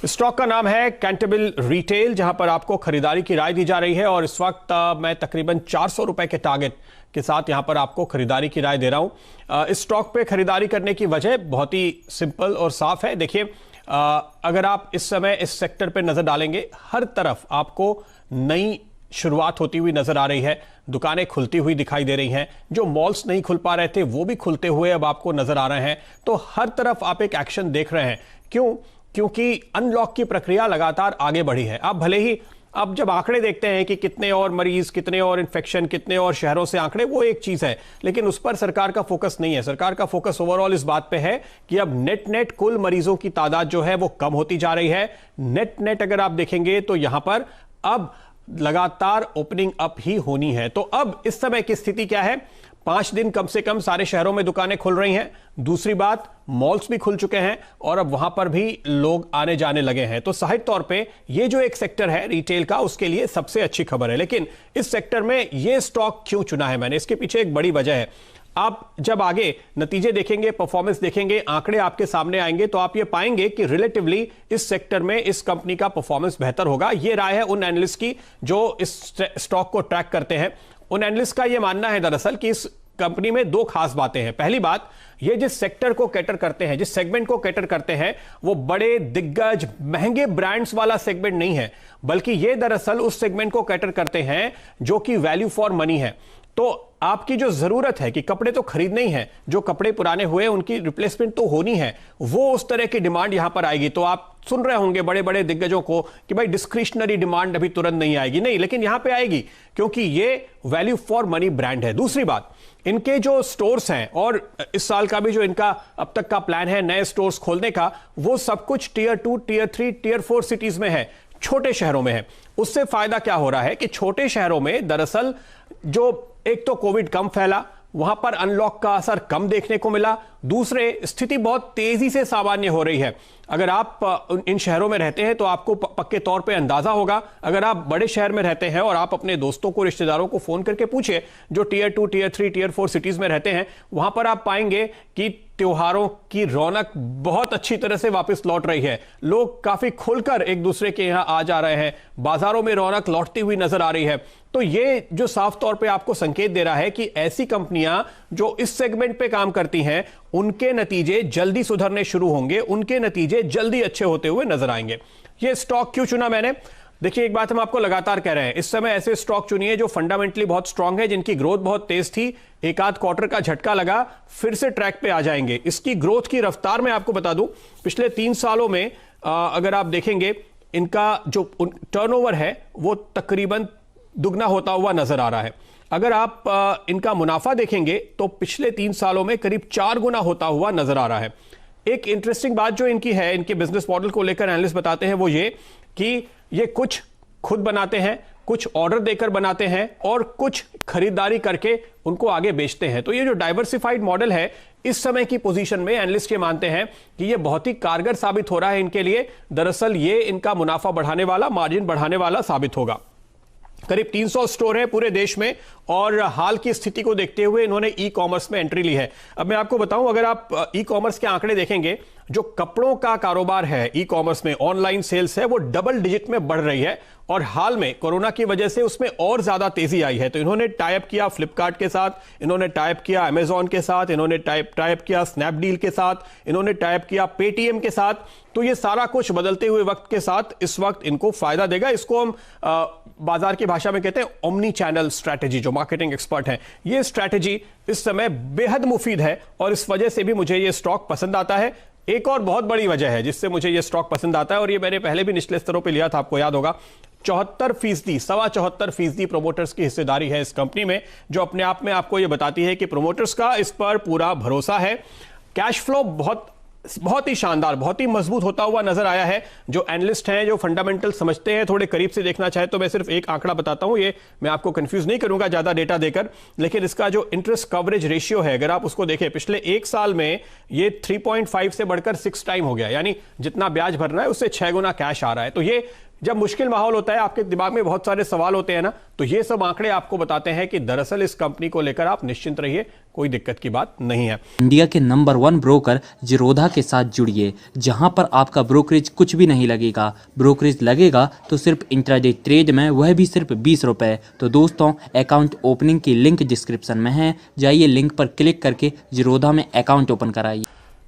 Stock का नाम है कैंटेबल रिटेल, जहां पर आपको खरीदारी की राय दी जा रही है और इस वक्त मैं तकरीबन 400 रुपए के टारगेट के साथ यहां पर आपको खरीदारी की राय दे रहा हूं। इस स्टॉक पे खरीदारी करने की वजह बहुत ही सिंपल और साफ है। देखिए, अगर आप इस समय इस सेक्टर पे नजर डालेंगे, हर तरफ आपको नई शुरुआत होती हुई नजर आ रही है, दुकानें खुलती हुई दिखाई दे रही हैं, जो मॉल्स नहीं खुल पा रहे थे वो भी खुलते हुए अब आपको नजर आ रहे हैं। तो हर तरफ आप एक एक्शन देख रहे हैं। क्योंकि अनलॉक की प्रक्रिया लगातार आगे बढ़ी है। आप भले ही अब जब आंकड़े देखते हैं कि कितने और मरीज, कितने और इन्फेक्शन, कितने और शहरों से आंकड़े, वो एक चीज है, लेकिन उस पर सरकार का फोकस नहीं है। सरकार का फोकस ओवरऑल इस बात पे है कि अब नेट कुल मरीजों की तादाद जो है वो कम होती जा रही है। नेट अगर आप देखेंगे तो यहां पर अब लगातार ओपनिंग अप ही होनी है। तो अब इस समय की स्थिति क्या है? 5 दिन कम से कम सारे शहरों में दुकानें खुल रही हैं। दूसरी बात, मॉल्स भी खुल चुके हैं और अब वहां पर भी लोग आने जाने लगे हैं। तो साहित्य तौर पे ये जो एक सेक्टर है रिटेल का, उसके लिए सबसे अच्छी खबर है। लेकिन इस सेक्टर में ये स्टॉक क्यों चुना है मैंने, इसके पीछे एक बड़ी वजह है। आप जब आगे नतीजे देखेंगे, परफॉर्मेंस देखेंगे, आंकड़े आपके सामने आएंगे, तो आप ये पाएंगे कि रिलेटिवली इस सेक्टर में इस कंपनी का परफॉर्मेंस बेहतर होगा। ये राय है उन एनालिस्ट की जो इस स्टॉक को ट्रैक करते हैं। उन एनालिस्ट का यह मानना है दरअसल कि इस कंपनी में दो खास बातें हैं। पहली बात, ये जिस सेक्टर को कैटर करते हैं, जिस सेगमेंट को कैटर करते हैं, वो बड़े दिग्गज महंगे ब्रांड्स वाला सेगमेंट नहीं है, बल्कि ये दरअसल उस सेगमेंट को कैटर करते हैं जो कि वैल्यू फॉर मनी है। तो आपकी जो जरूरत है कि कपड़े तो खरीदने ही हैं, जो कपड़े पुराने हुए उनकी रिप्लेसमेंट तो होनी है, वो उस तरह की डिमांड यहां पर आएगी। तो आप सुन रहे होंगे बड़े बड़े दिग्गजों को कि भाई डिस्क्रिशनरी डिमांड अभी तुरंत नहीं आएगी, नहीं, लेकिन यहां पे आएगी क्योंकि ये वैल्यू फॉर मनी ब्रांड है। दूसरी बात, इनके जो स्टोर्स हैं और इस साल का भी जो इनका अब तक का प्लान है नए स्टोर्स खोलने का, वो सब कुछ टियर 2, टियर 3, टियर 4 सिटीज में है, छोटे शहरों में है। उससे फायदा क्या हो रहा है कि छोटे शहरों में दरअसल जो एक तो कोविड कम फैला, वहां पर अनलॉक का असर कम देखने को मिला, दूसरे स्थिति बहुत तेजी से सामान्य हो रही है। अगर आप इन शहरों में रहते हैं तो आपको पक्के तौर पे अंदाजा होगा। अगर आप बड़े शहर में रहते हैं और आप अपने दोस्तों को, रिश्तेदारों को फोन करके पूछिए जो टियर 2, टियर 3, टियर 4 सिटीज में रहते हैं, वहां पर आप पाएंगे कि त्योहारों की रौनक बहुत अच्छी तरह से वापस लौट रही है। लोग काफी खुलकर एक दूसरे के यहां आ जा रहे हैं, बाजारों में रौनक लौटती हुई नजर आ रही है। तो ये जो साफ तौर पे आपको संकेत दे रहा है कि ऐसी कंपनियां जो इस सेगमेंट पे काम करती हैं, उनके नतीजे जल्दी सुधरने शुरू होंगे, उनके नतीजे जल्दी अच्छे होते हुए नजर आएंगे। ये स्टॉक क्यों चुना मैंने? देखिए, एक बात हम आपको लगातार कह रहे हैं, इस समय ऐसे स्टॉक चुनिए जो फंडामेंटली बहुत स्ट्रांग है, जिनकी ग्रोथ बहुत तेज थी, एक आध क्वार्टर का झटका लगा, फिर से ट्रैक पे आ जाएंगे। इसकी ग्रोथ की रफ्तार मैं आपको बता दूं, पिछले 3 सालों में अगर आप देखेंगे, इनका जो टर्नओवर है वो तकरीबन दुगना होता हुआ नजर आ रहा है। अगर आप इनका मुनाफा देखेंगे तो पिछले 3 सालों में करीब 4 गुना होता हुआ नजर आ रहा है। एक इंटरेस्टिंग बात जो इनकी है, इनके बिजनेस मॉडल को लेकर एनालिस्ट बताते हैं, वो ये कि ये कुछ खुद बनाते हैं, कुछ ऑर्डर देकर बनाते हैं और कुछ खरीदारी करके उनको आगे बेचते हैं। तो ये जो डाइवर्सिफाइड मॉडल है, इस समय की पोजीशन में एनालिस्ट ये मानते हैं कि ये बहुत ही कारगर साबित हो रहा है इनके लिए। दरअसल ये इनका मुनाफा बढ़ाने वाला, मार्जिन बढ़ाने वाला साबित होगा। करीब 300 स्टोर है पूरे देश में और हाल की स्थिति को देखते हुए इन्होंने ई कॉमर्स में एंट्री ली है। अब मैं आपको बताऊं, अगर आप ई कॉमर्स के आंकड़े देखेंगे, जो कपड़ों का कारोबार है ई कॉमर्स में, ऑनलाइन सेल्स है, वो डबल डिजिट में बढ़ रही है और हाल में कोरोना की वजह से उसमें और ज्यादा तेजी आई है। तो इन्होंने टाइप किया फ्लिपकार्ट के साथ, इन्होंने टाइप किया अमेजॉन के साथ, इन्होंने टाइप किया स्नैपडील के साथ, इन्होंने टाइप किया पेटीएम के साथ। तो ये सारा कुछ बदलते हुए वक्त के साथ इस वक्त इनको फायदा देगा। इसको हम बाजार की भाषा में कहते हैं ओमनी चैनल स्ट्रैटेजी। जो मार्केटिंग एक्सपर्ट हैं, ये स्ट्रैटेजी इस समय बेहद मुफीद है और इस वजह से भी मुझे ये स्टॉक पसंद आता है। एक और बहुत बड़ी वजह है जिससे मुझे ये स्टॉक पसंद आता है, और ये मैंने पहले भी निचले स्तरों पे लिया था, आपको याद होगा। 74%, 74.25% प्रोमोटर्स की हिस्सेदारी है इस कंपनी में, जो अपने आप में आपको ये बताती है कि प्रोमोटर्स का इस पर पूरा भरोसा है। कैश फ्लो बहुत ही शानदार, बहुत ही मजबूत होता हुआ नजर आया है। जो एनालिस्ट हैं, जो फंडामेंटल समझते हैं, थोड़े करीब से देखना चाहे तो मैं सिर्फ एक आंकड़ा बताता हूं, ये मैं आपको कंफ्यूज नहीं करूंगा ज्यादा डेटा देकर, लेकिन इसका जो इंटरेस्ट कवरेज रेशियो है, अगर आप उसको देखें, पिछले 1 साल में ये 3.5 से बढ़कर 6 टाइम हो गया, यानी जितना ब्याज भरना है उससे 6 गुना कैश आ रहा है। तो ये जब मुश्किल माहौल होता है, आपके दिमाग में बहुत सारे सवाल होते हैं ना, तो ये सब आंकड़े आपको बताते हैं कि दरअसल इस कंपनी को लेकर आप निश्चिंत रहिए, कोई दिक्कत की बात नहीं है। इंडिया के नंबर 1 ब्रोकर जीरोधा के साथ जुड़िए, जहां पर आपका ब्रोकरेज कुछ भी नहीं लगेगा। ब्रोकरेज लगेगा तो सिर्फ इंट्राडे ट्रेड में, वह भी सिर्फ 20 रुपए। तो दोस्तों, अकाउंट ओपनिंग की लिंक डिस्क्रिप्शन में है, जाइए लिंक पर क्लिक करके जीरोधा में अकाउंट ओपन कराइए।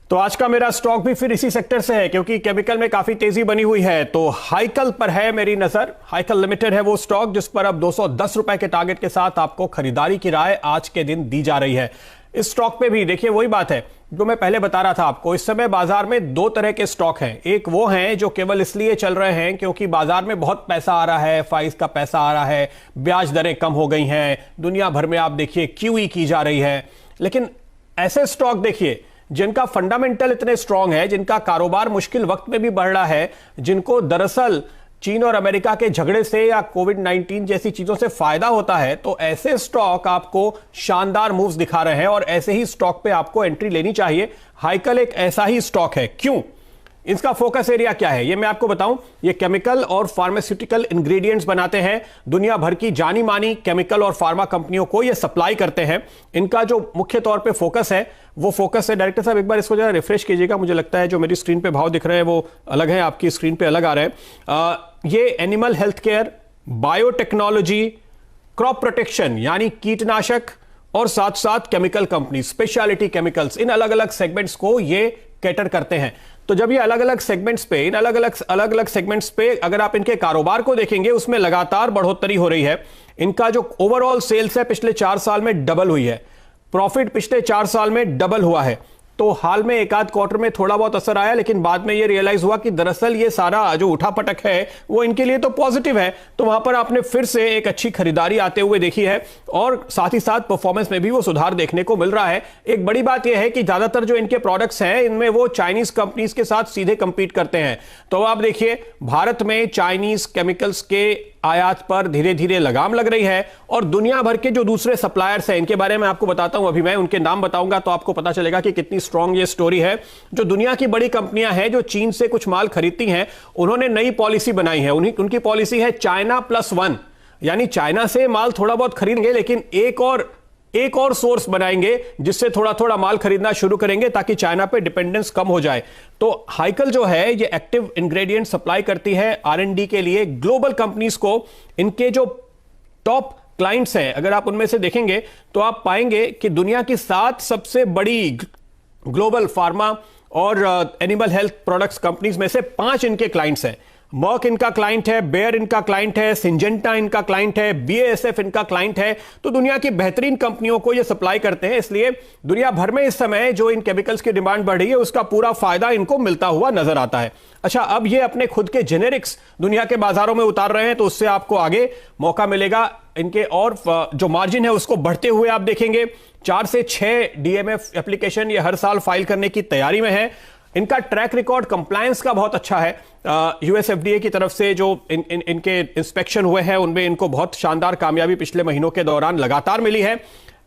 तो आज का मेरा स्टॉक भी फिर इसी सेक्टर से है, क्योंकि केमिकल में काफी तेजी बनी हुई है। तो हाइकल पर है मेरी नजर। हाइकल लिमिटेड है वो स्टॉक जिस पर अब 210 रुपए के टारगेट के साथ आपको खरीदारी की राय आज के दिन दी जा रही है। इस स्टॉक पे भी देखिए वही बात है जो मैं पहले बता रहा था आपको। इस समय बाजार में दो तरह के स्टॉक हैं। एक वो हैं जो केवल इसलिए चल रहे हैं क्योंकि बाजार में बहुत पैसा आ रहा है, फाइज का पैसा आ रहा है, ब्याज दरें कम हो गई हैं, दुनिया भर में आप देखिए क्यूई की जा रही है। लेकिन ऐसे स्टॉक देखिए जिनका फंडामेंटल इतने स्ट्रांग है, जिनका कारोबार मुश्किल वक्त में भी बढ़ रहा है, जिनको दरअसल चीन और अमेरिका के झगड़े से या कोविड-19 जैसी चीजों से फायदा होता है, तो ऐसे स्टॉक आपको शानदार मूव्स दिखा रहे हैं और ऐसे ही स्टॉक पे आपको एंट्री लेनी चाहिए। हाइकल एक ऐसा ही स्टॉक है। क्यों? इसका फोकस एरिया क्या है ये मैं आपको बताऊं। ये केमिकल और फार्मास्यूटिकल इंग्रेडिएंट्स बनाते हैं। दुनिया भर की जानी मानी केमिकल और फार्मा कंपनियों को ये सप्लाई करते हैं। इनका जो मुख्य तौर पे फोकस है वो फोकस है, डायरेक्टर साहब एक बार इसको जरा रिफ्रेश कीजिएगा, मुझे लगता है जो मेरी स्क्रीन पे भाव दिख रहे हैं वो अलग है, आपकी स्क्रीन पे अलग आ रहे हैं। ये animal health care, biotechnology, crop protection यानी कीटनाशक और साथ साथ केमिकल कंपनी, स्पेशलिटी केमिकल्स, इन अलग अलग सेगमेंट्स को ये कैटर करते हैं। तो जब ये अलग अलग सेगमेंट्स पे, इन अलग अलग सेगमेंट्स पे अगर आप इनके कारोबार को देखेंगे, उसमें लगातार बढ़ोतरी हो रही है। इनका जो ओवरऑल सेल्स है पिछले 4 साल में डबल हुई है, प्रॉफिट पिछले 4 साल में डबल हुआ है। तो हाल में एक आध क्वार्टर में थोड़ा बहुत असर आया, लेकिन बाद में ये रियलाइज हुआ कि दरअसल ये सारा जो उठापटक है वो इनके लिए तो पॉजिटिव है। तो वहां पर आपने फिर से एक अच्छी खरीदारी आते हुए देखी है और साथ ही साथ परफॉर्मेंस में भी वो सुधार देखने को मिल रहा है। एक बड़ी बात यह है कि ज्यादातर जो इनके प्रोडक्ट्स हैं इनमें वो चाइनीज कंपनीज के साथ सीधे कंपीट करते हैं। तो आप देखिए भारत में चाइनीज केमिकल्स के आयात पर धीरे धीरे लगाम लग रही है और दुनिया भर के जो दूसरे सप्लायर्स हैं इनके बारे में आपको बताता हूं। अभी मैं उनके नाम बताऊंगा तो आपको पता चलेगा कि कितनी स्ट्रांग ये स्टोरी है। जो दुनिया की बड़ी कंपनियां हैं जो चीन से कुछ माल खरीदती हैं, उन्होंने नई पॉलिसी बनाई है। उनकी पॉलिसी है चाइना +1, यानी चाइना से माल थोड़ा बहुत खरीदेंगे लेकिन एक और सोर्स बनाएंगे जिससे थोड़ा थोड़ा माल खरीदना शुरू करेंगे ताकि चाइना पे डिपेंडेंस कम हो जाए। तो हाइकल जो है ये एक्टिव इंग्रेडिएंट सप्लाई करती है R&D के लिए ग्लोबल कंपनीज को। इनके जो टॉप क्लाइंट्स हैं अगर आप उनमें से देखेंगे तो आप पाएंगे कि दुनिया की 7 सबसे बड़ी ग्लोबल फार्मा और एनिमल हेल्थ प्रोडक्ट्स कंपनीज में से 5 इनके क्लाइंट्स हैं। मर्क इनका क्लाइंट है, बेयर इनका क्लाइंट है, सिंजेंटा इनका क्लाइंट है, BASF इनका क्लाइंट है। तो दुनिया की बेहतरीन कंपनियों को ये सप्लाई करते हैं, इसलिए दुनिया भर में इस समय जो इन केमिकल्स की डिमांड बढ़ रही है उसका पूरा फायदा इनको मिलता हुआ नजर आता है। अच्छा, अब ये अपने खुद के जेनेरिक्स दुनिया के बाजारों में उतार रहे हैं तो उससे आपको आगे मौका मिलेगा। इनके और जो मार्जिन है उसको बढ़ते हुए आप देखेंगे। 4 से 6 DMF एप्लीकेशन ये हर साल फाइल करने की तैयारी में है। इनका ट्रैक रिकॉर्ड कंप्लायंस का बहुत अच्छा है। US FDA की तरफ से जो इनके इंस्पेक्शन हुए हैं उनमें इनको बहुत शानदार कामयाबी पिछले महीनों के दौरान लगातार मिली है।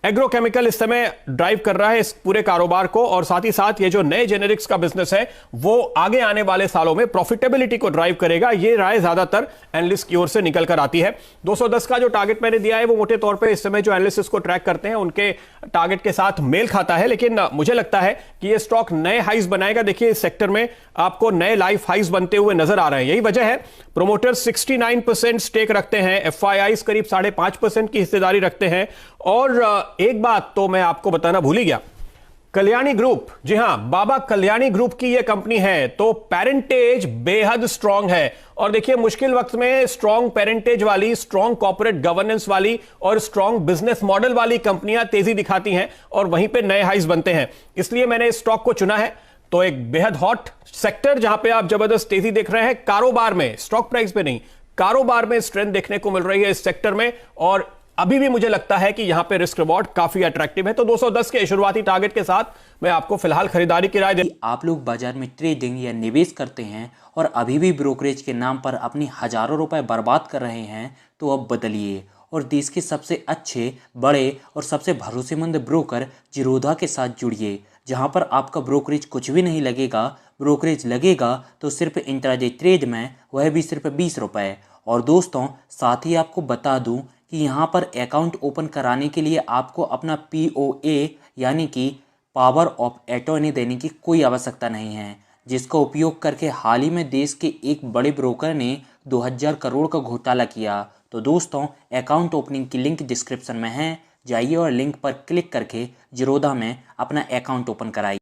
एग्रोकेमिकल इस समय ड्राइव कर रहा है इस पूरे कारोबार को और साथ ही साथ ये जो नए जेनेरिक्स का बिजनेस है वो आगे आने वाले सालों में प्रॉफिटेबिलिटी को ड्राइव करेगा। ये राय ज्यादातर एनालिस्ट की ओर से निकल कर आती है। 210 का जो टारगेट मैंने दिया है वो मोटे तौर पे इस समय जो एनालिस्ट इसको ट्रैक करते हैं उनके टारगेट के साथ मेल खाता है, लेकिन मुझे लगता है कि ये स्टॉक नए हाइज बनाएगा। देखिए इस सेक्टर में आपको नए लाइफ हाइज बनते हुए नजर आ रहे हैं। यही वजह है प्रोमोटर्स 69% स्टेक रखते हैं, FIIs करीब 5.5% की हिस्सेदारी रखते हैं। और एक बात तो मैं आपको बताना भूल ही गया, कल्याणी ग्रुप, जी हां, बाबा कल्याणी ग्रुप की यह कंपनी है तो पेरेंटेज बेहद स्ट्रांग है। और देखिए मुश्किल वक्त में स्ट्रांग पेरेंटेज वाली, स्ट्रांग कॉर्पोरेट गवर्नेंस वाली और स्ट्रांग बिजनेस मॉडल वाली कंपनियां तेजी दिखाती हैं और वहीं पे नए हाइज बनते हैं। इसलिए मैंने इस स्टॉक को चुना है। तो एक बेहद हॉट सेक्टर जहां पे आप जबरदस्त तेजी देख रहे हैं, कारोबार में, स्टॉक प्राइस पे नहीं, कारोबार में स्ट्रेंथ देखने को मिल रही है इस सेक्टर में। और अभी भी मुझे लगता है कि यहां पे रिस्क रिवॉर्ड काफी अट्रैक्टिव है। तो 210 के शुरुआती टारगेट के साथ मैं आपको फिलहाल खरीदारी की राय दे। आप लोग बाजार में ट्रेडिंग या निवेश करते हैं और अभी भी ब्रोकरेज के नाम पर अपनी हजारों रुपए बर्बाद कर रहे हैं तो अब बदलिए और देश के सबसे अच्छे, बड़े और सबसे भरोसेमंद ब्रोकर जीरोधा के साथ जुड़िए, जहां पर आपका ब्रोकरेज कुछ भी नहीं लगेगा। ब्रोकरेज लगेगा तो सिर्फ इंट्राडे ट्रेड में, वह भी सिर्फ 20 रुपये। और दोस्तों साथ ही आपको बता दूं कि यहाँ पर अकाउंट ओपन कराने के लिए आपको अपना POA यानी कि पावर ऑफ अटॉर्नी देने की कोई आवश्यकता नहीं है, जिसका उपयोग करके हाल ही में देश के एक बड़े ब्रोकर ने 2000 करोड़ का घोटाला किया। तो दोस्तों अकाउंट ओपनिंग की लिंक डिस्क्रिप्शन में है, जाइए और लिंक पर क्लिक करके ज़ीरोधा में अपना अकाउंट ओपन कराइए।